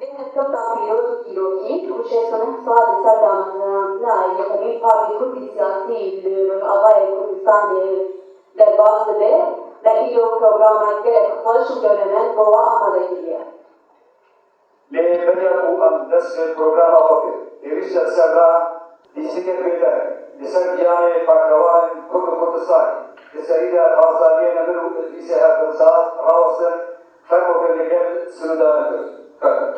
كم تعطيله كيلوكي وشيخنا صار سردان يقولي بارتي كل سياسي للأغاية كردستان للباس به لإيرو برنامج خوش وجلنا هو أمريكية. لبدأ أم دس برنامج أخر يريد سرّا لسكة بيدا لسرّيان باركوان كردستان لسريدا غازالية نملو لسه هالبنزات راوسن فرمو بالليل سندان كذا.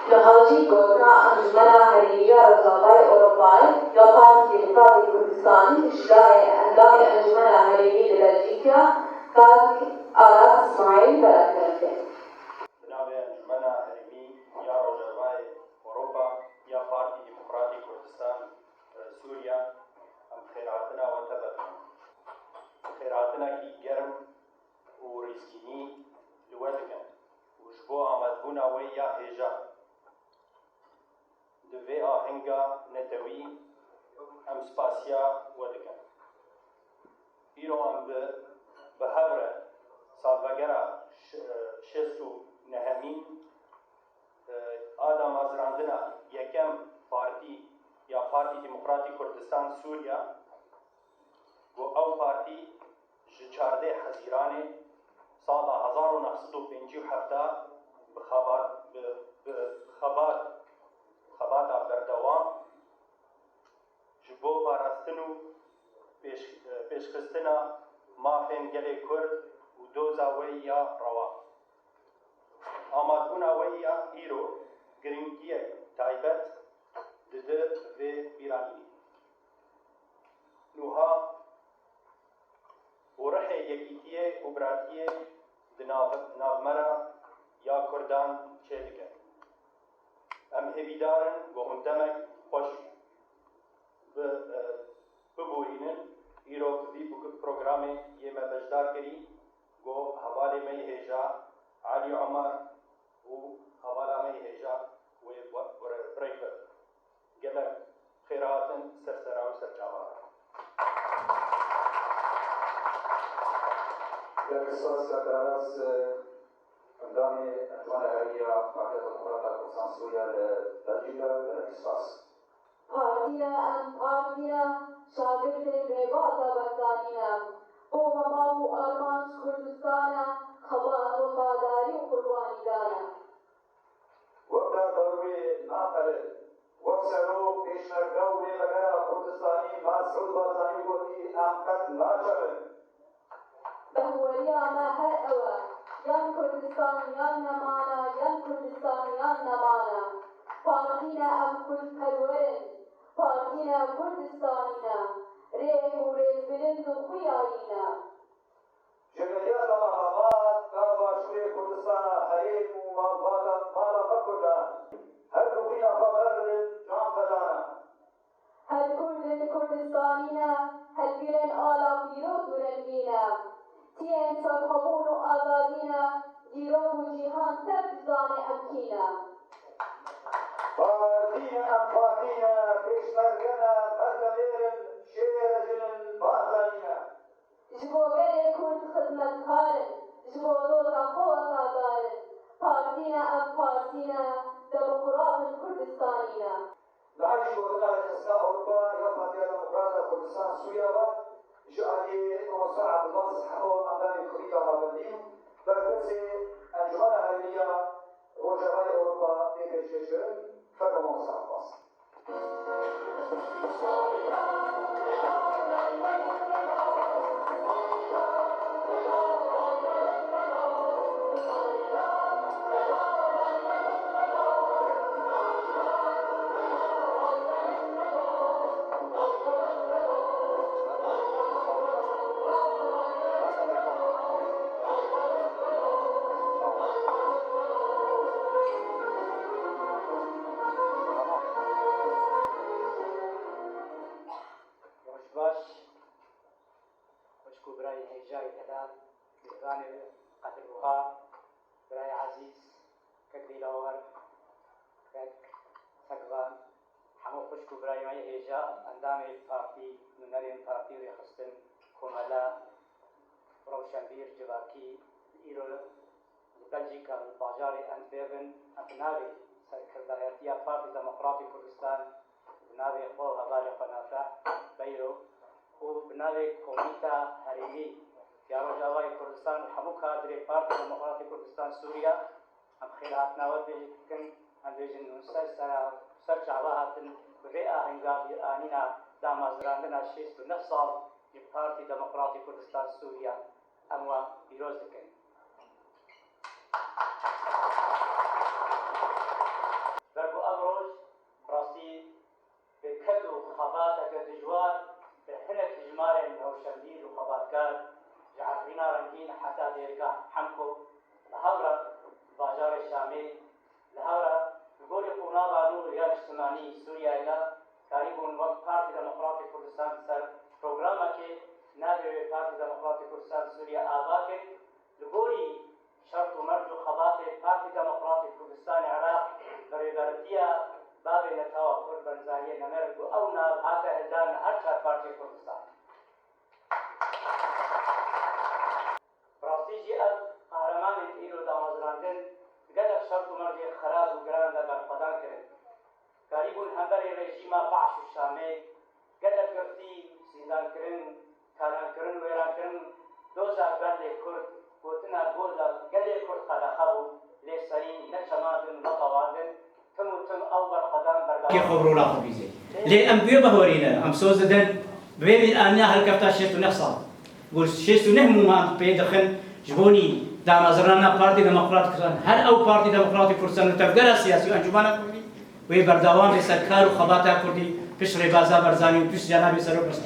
لهاجی گونا انجمن حریریه رضاقای اروپای یا پارتی دموکراتی کردستانی اجرای اندام انجمن حریری بلژیکا کاک آراس اسماعیل برکرده. بنابه انجمن حریری یا رضاقای اروپا یا پارتی دموکراتی کردستان سوریا ام خیراتنا و تبدن. خیراتنا کی گرم و ریسکینی لودکن. وجبو آمدبونا و یا هجا. دوی آهنگا نتوی ام سپاسیا ودکن. ایرو ام به هبره سالوگرا شستو نهمین آدم ازراندنا یکم پارتی یا پارتی دموکراتی کردستان سوریا و او پارتی جچارده حزیرانه سال 1957 خبات بردوام جبو پاراستنو پیشخستنا مافین گلی کرد و دوزا ویا روا آمادبونا ویا ایرو گرینگیه تایبت دده و بیرانی نوها ورح یکیتیه و براتیه ناغمرا یا کردان چه دکن ام هبیدارن و هندمک خوش ببورینن ایرو دی پروگرامی یه مبجدار کری گو حوالی می هجا علی عمر و حوالا می هجا و برایبر گلک خیراتن سرسرا و سرچاوارا در اساس کردناس اندامی انجمن حریریه پارتی دموکراتی کردستان سوریا بلژیکا در اساس پارتینا شاگرد بیبازا بستانینا قوما و آرمانش کردستانا خبات و خاداری و قربانی دانا وقتا ضروری ناقله وقسرو پیشنرگو لیلگرا کردستانی مسعود بازانی بودی امکت ناجمن بهولیا ما هر أوى yan Kurdistan yan namana yan Kurdistan yan namana Partina am Kurd perwerin Partina Kurdistanina Reh u rezbilind u khuyayina جمعیت مهاباد کاباشوی کردستان حریم و مالا بکردان هر روحی خبرن جان بدانا هل كردن كردستانينا هل بيرن آلا بيروز ورنگينا تين سرخبون و آزادينا جيرو و جيهان تبزان أمكينا فاتينا أم فاتينا بيشمرگنا مردميرن شيرجن بازانينا جبو غير كرد خدمتكارن جبو دوتا قوة دارن بارتينا أم بارتينا ديمقراط كردستانينا نعيش وقتها إسلام أوروبا يفضل ديمقراطية كردستان سوريا جعلي مصنع عبد الله سبحانه أمام الخليج العربي بركزي أنجمن أهلية رجاء أوروبا بكشجرن فرق مصنع باص برای هجای کلام دیوان قدرها برای عزیز کدی لاور کد سقوان همو خوشکو برای مای هجا اندام پارتی نونرین پارتی و خستن کوملا روشنبیر جواکی ایرو بلژیکا باجار انتورپن ابناوی سرکردایتی پارتی دموکراتی کردستان بناوی خو هوای قناطع بیرو و بناوی کمیتا هریمی یا روجاوای کردستان همو کادری پارتی دموکراتی کردستان سوریا ام خلافات نود کن اندیجن نوسای سر جواباتن رئا هنگامی آنینا دامازراندن شیست و نفسال پارتی دموکراتی کردستان سوریا اموا پیروز کن. برگو امروز راستی به کد و خبات اگر دجوار به هنک جمار نوشندیر و خباتکار جعفرینا رنگین حتی دیرگا حمکو لهورا باجار شامی لهورا گوری قونا بانو ریاض اجتماعی سوریا ایلا کاریبون وقت پارتی دموکراتی کردستان سر پروگراما که نابه پارتی دموکراتی کردستان سوریا آبا کرد لگوری شرط و مرج و خبات پارتی دموکراتی کردستان عراق بریبرتیا باب نتاوى كل برزانية نمرق أو نار هذا إدان أكثر بارتي كردستان. براستيجي أب قهرمان إيرو دامازراندن قدر شرط مرجع خراب وقران دا برقدان كرن. قريبون همبري ريجيما بعش الشامي قدر قرتي سيدان كرن كالان كرن ويران كرن دوزا قلي كرد وتنا قولا قلي كرد قد خبو لسرين نشمادن نطوادن كي خبروا لا خبيزه لي ام بيو بهورينا ام سوزدن بيبي الان هل كفتا شيتو نحصل قول شيتو نهمو ما بيدخن جبوني دام ازرانا بارتي ديمقراطي كردستان هر او بارتي ديمقراطي كردستان تفكر سياسي انجمانا كردي وي بردوام بسكار وخباتا كردي فيش ربازا برزاني وفيش جنابي سرو بس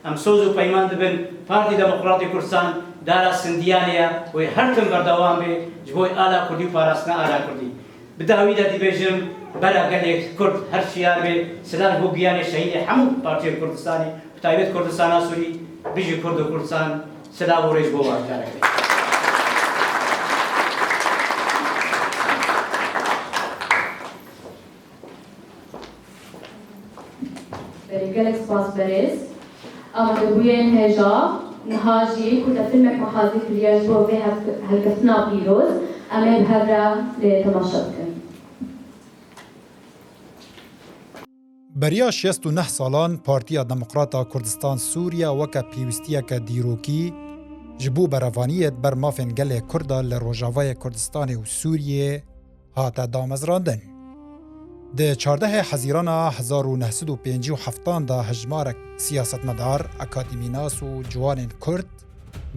ام سوزو بيمان دبن بارتي ديمقراطي كردستان دارا سنديانيا وي هرتم بردوام بجبوي آلا كردي وفارسنا آلا كردي بداويدا ديبيجم بلا قالك كرد هر شيار به سلاح بوغياني شهيد حمو بارتي كردستاني بتايبت كردستان سوري بيجي كرد كردستان سلاح وريج بو وارجارك بريكالك سباس بريز اما دبوين هجا نهاجي كل فيلمك محاذي في الياج بو في هالكفنا بيروز اما بهرا لتماشاتكن بریا 69 سالان پارتیا دموکراتا کردستان سوریا وکا پیوستیا که دیروکی جبو بروانیت بر مافن گل کردا لروجاوای کردستان و سوریه هاتا دامزراندن. ده 14 حزیران 1957 دا هجمارک سیاستمدار، اکادیمیناس و جوان کرد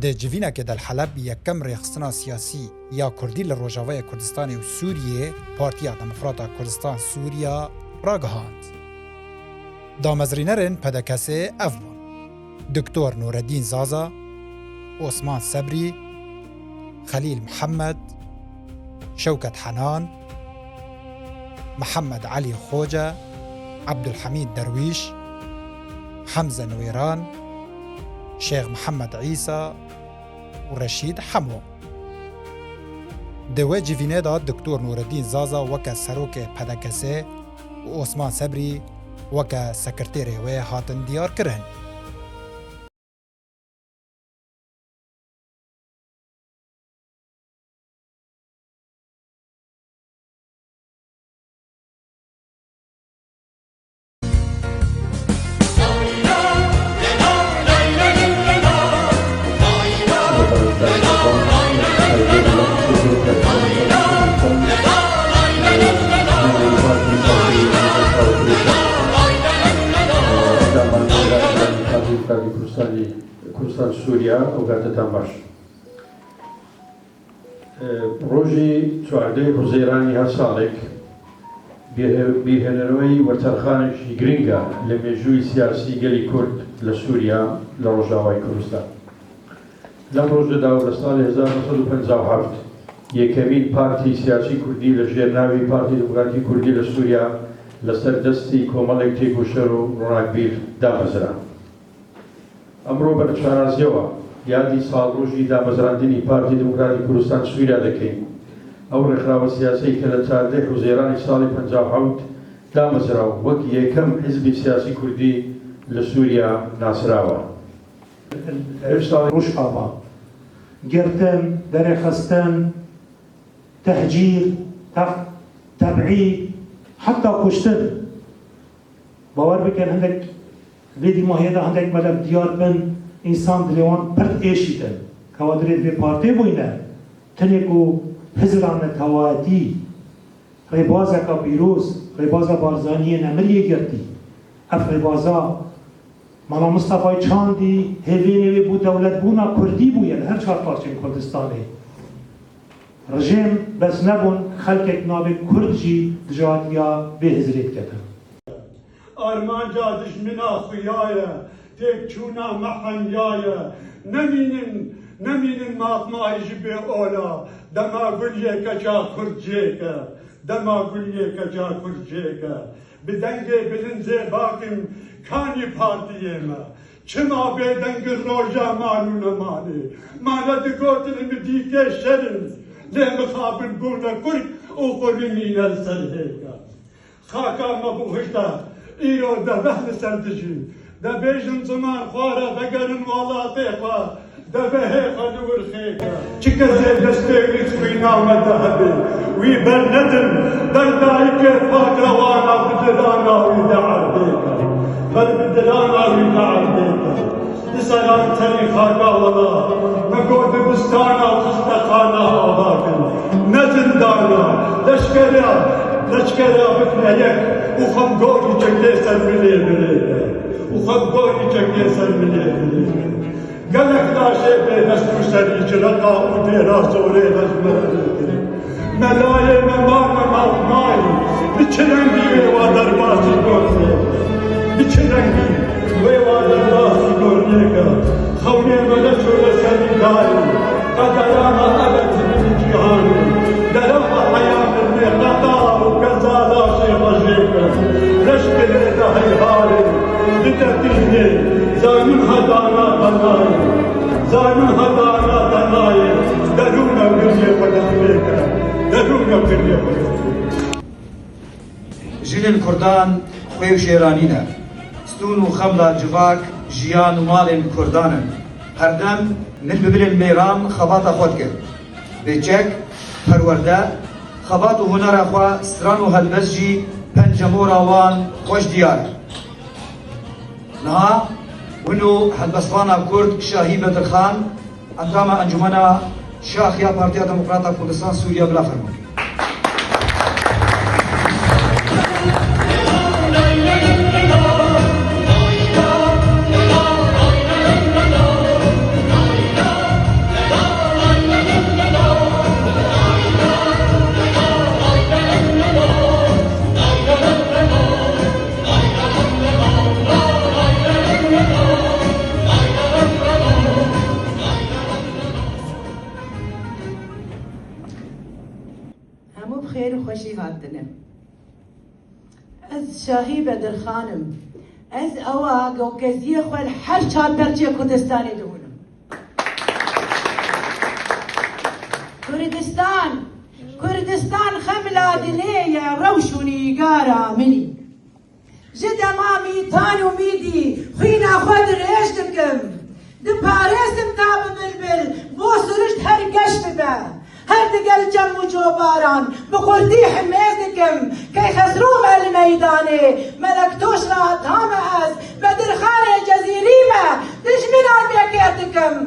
ده جوینا که دل حلب یکم ریخستنا سیاسی یا کردی لروجاوای کردستان و سوریه پارتیا دموکراتا کردستان سوریا راگهاند. دامزرینرن پدکسه افبون دکتور نوردین زازا، عثمان صبری، خلیل محمد، شوکت حنان، محمد علي خوجة، عبد الحميد درويش، حمزة نويران، شيخ محمد عيسى ورشيد حمو. دوی جیوینه دا دکتور نوردین زازا وکا سروک پدکسه و عثمان صبری وکا سکرتیری و هاتن دیار کرن. کوردستان سووریا ئەوگاتەتان باش. ڕۆژی چواردەی حوزەیرانی هەر ساڵێک بیرهێنەرەوەی وەرچارخانێکی گرنگە لە مێژووی سیاسی گەلی کورد لە سووریا لە ڕۆژاوای کوردستان. لەم ڕۆژەدا و لە ساڵی 1957 یەکەمین پارتی سیاسی کوردی لە ژێرناوی پارتی دموکراتی کوردی لە سووریا لەسەر دەستی کۆمەڵێک تێکوشەر و ڕۆناکبیر دامەزرا. ئەمڕۆ بە نەشانازیەوە یادی ساڵڕۆژی دامەزراندنی پارتی دموکراتی کوردستان سووریا دەکەین. ئەو ڕێکخراوە سیاسەی کە لە 14 حوزەیرانی ساڵی 57 دامەزرا و وەک یەکەم حیزبی سیاسی کوردی لە سووریا ناسراوە. ڕۆژئاوا گرتن، دەرێخستن، تەهجیر، تەبعید، حتا کوشتن. باوەڕ بکەن هەندێک لێدی ماهەیەدا هەندێک مەلەف دیار بن ئینسان دلێوان پرت ئێشیدن کەوا درێت بێ پارتێ بووینە تنێک و حزران نەتەواەتی ڕێبازێکە پیرۆز ڕێبازە بارزانیە نەمریە گرتی ئەف ڕێبازە مەڵا مستەفای چاندی هێوێنێوێ بوو دەولەت بوونا کوردی بوویە لە هەر چوار پارچەی کوردستانê ڕژێم بەس نەبوون خەلکێک ناوێ کوردجی دژاتیا بێهزرێت کردن. ئارمانجا دژمنا خویایە تێکچوونا مەحەنگایە نەمینن ماڵمایژی بێ ئۆلا دەما گولیەکە جا کوردجێکە دەما گولیەکە جا کوردجێکە بدەنگێ بلنجێ باقیم کانی پارتیێمە چما بێدەنگی ڕۆژە مان و نەمانێ مانە دگۆتنمە دیکێ شەرن لێ مخابن بوونە کورد و قوڕینینە سەرهێکە خاکا مەبوو هشتا ئیرۆ دەبەه لەسەر دژین دەبێژن زمان خوارە دەگەرن وڵاتێخوا دەبە هێخە نورخێکە چ کەسێ دەستێوی خوی ناومەدە هەبێ وی بەرنەدن دەردایکێ پاکڕەوانە بدراناوی دەعەردێکە بەر بدراناوی دەعەردێکە لسەران تەری خاکا وەڵا مەگۆ دبستانە و خستەخانە ئاواکن نەزندانە لەشکەرە بکنە یەک و خەمگۆری چەکێ سەر منێ بنێتە و خەمگۆری چەکێ سەر منێ بنێتە گەلێک لاشێ بێ دەست و سەری چرەقا و دێرا زۆرێ دەزمەرێتە مەلایێ مەمانە ماڵمایی بچرەنگی وێوا دەرباسی گۆرنێکە بچرەنگی وێوا دەرباسی گۆرنێکە خەونێ مەلە چۆرە سەری داری قەدەرانە ئەبەتی منی جیهانی دەرەمە حەیانە مێقەتا و گەزالاشێ ڕەژێکە لەشکرێتە هەیهارێ بدەتینێ زانون هەدانا دەنایە زانون هەدانا دەنایە دەروونە گریە بەدەستێکە دەروونە گریە بەدەستێکە ژنên Kurdan xwe û şêranîne stûn û xemla civak jiyan û malên Kurdan in herdem min bi bilên mêran xebata xwe dike bêçek perwerde xebat û hunera xwe stran û helbest jî pencemora wan xweş diyar e niha hûn û helbestvana Kurd Şahî Bedirxan endama encumena şaxiya Partiya Demokrata Kurdistan Sûriya bila ferman. هاتنم از شاهی بدر خانم از اواغ و گزیه خوال هر چار پرچه کردستانی دونم کردستان خملا دلیه روشونی گارا منی جد مامی تانو میدی خوینا خود ریش دکم ده پارسم تاب بلبل بو سرشت هر گشت به هر دقل جم و جوباران بخوردی حمیز دکم که خسروم المیدانه ملک توش را تام از بدر خانه جزیریمه دشمنان بکر دکم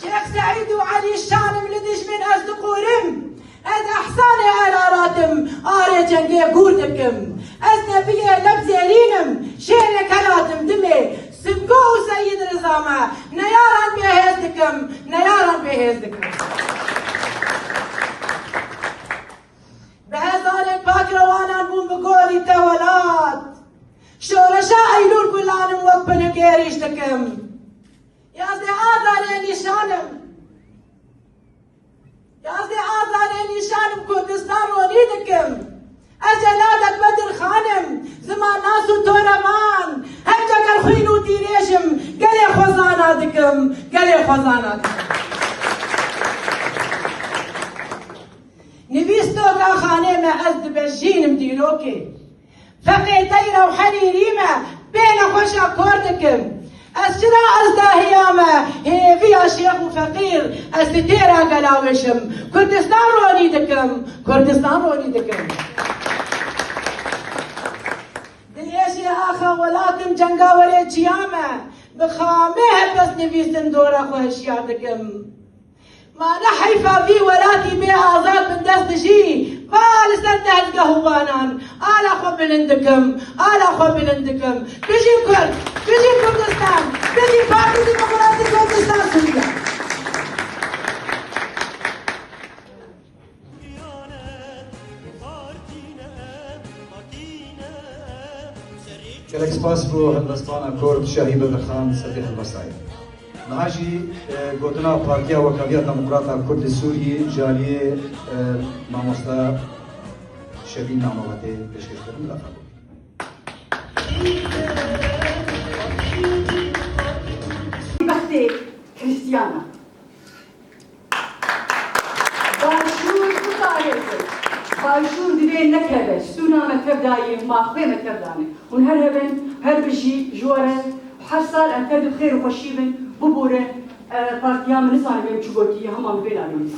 شیخ سعید و علی شانم لدشمن از دقورم از احسان علاراتم آره جنگی گوردکم از نبی لب زیرینم شیر کلاتم دمه سبقو سید رزامه نیاران بهز دکم به هزار پاک روانان بون بگولی تولاد شورشا ایلول گلانم وقت بنگیریش دکم یازده آزانه نشانم کردستان رونی دکم از جلالت بدر خانم زمان ناسو تورمان هر جگر خوین و تیریشم گلی خوزانا دکم نویستو که خانه ما از دبجینم دیروکی فقیتی روحانی ریمه بین خوشا کردکم از چرا از داهیامه هیویا شیخ و فقیر از تیرا گلاوشم کردستان رونی دکم دلیشی آخا ولاتم جنگاوری چیامه بخامه بس نویسن دورا خوشیار دکم ما نحيفا في ولاتي بي آزاد من دست جي بالسن تحت قهوانان آلا خو بلندكم بيجي كردستان بيجي بارتي ديمقراطي كردستان سوريا گلک سپاس بو هندستان کرد شاهی بدرخان صدیق البصری نهاجی گوتنا پارتیا وکالیا دموکراتا کرد سوری جالیه ماموستا شبین نامواته پیشکش کردن لطفا بختي كريستيانا باشور دبين نكبش سونا مكتب دايم ما خوي مكتب داني ونهر هبن هر بشي جوارا وحر سال أنتد بخير وخشيبن ببورة بارتيام نسان بين شغوتي هم بين عليهم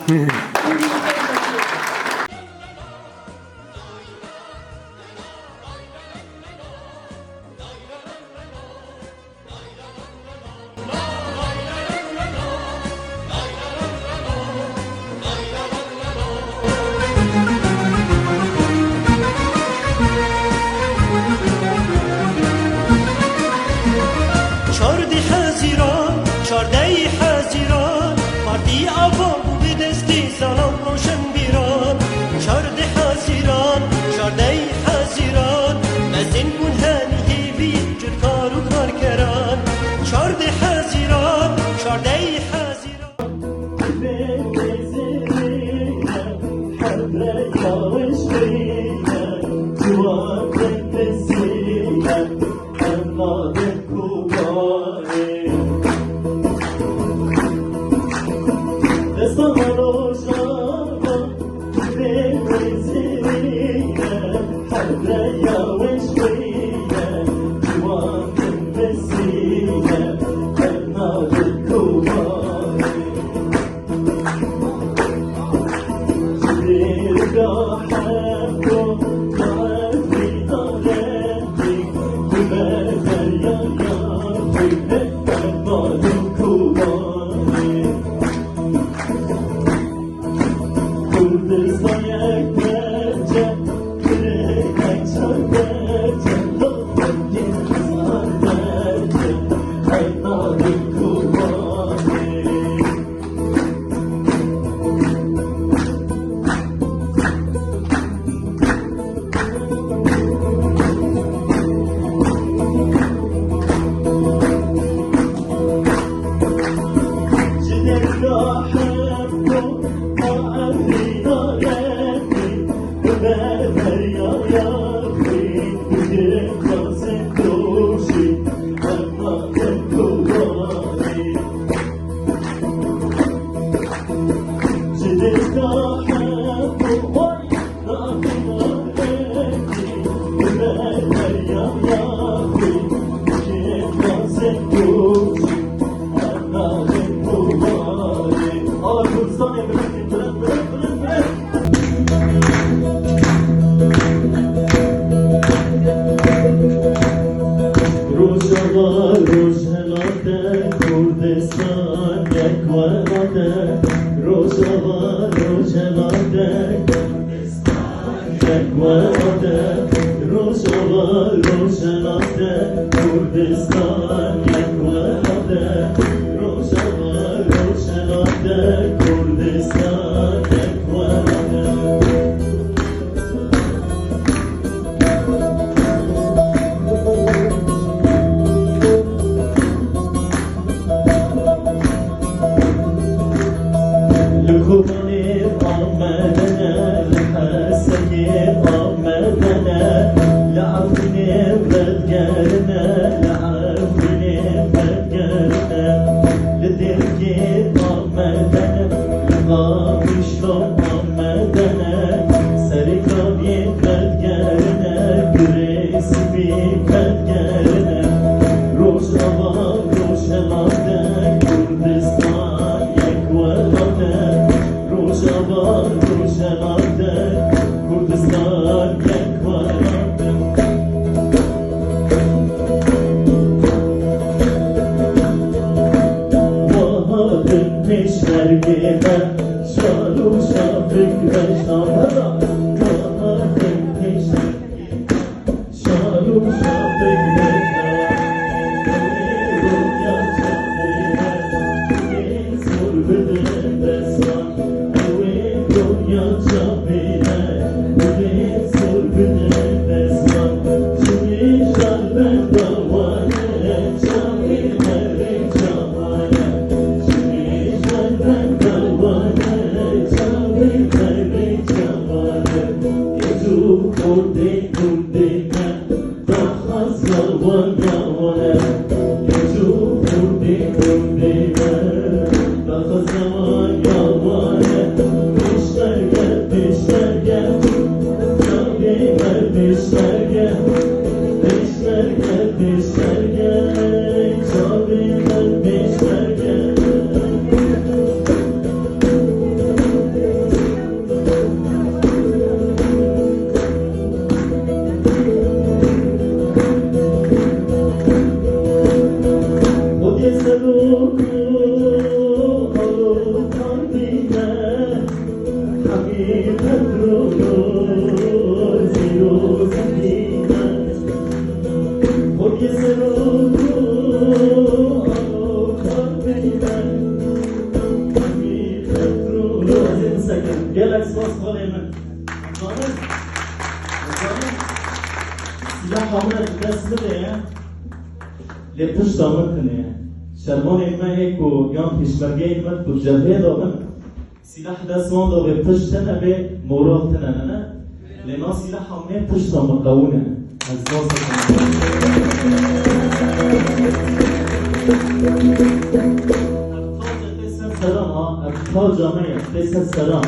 سلاح دستمان دو به پشتنه به مورال تنه لنا سلاح همه پشت مقاونه از ناس سلام ارتفاع جامعه بس سلام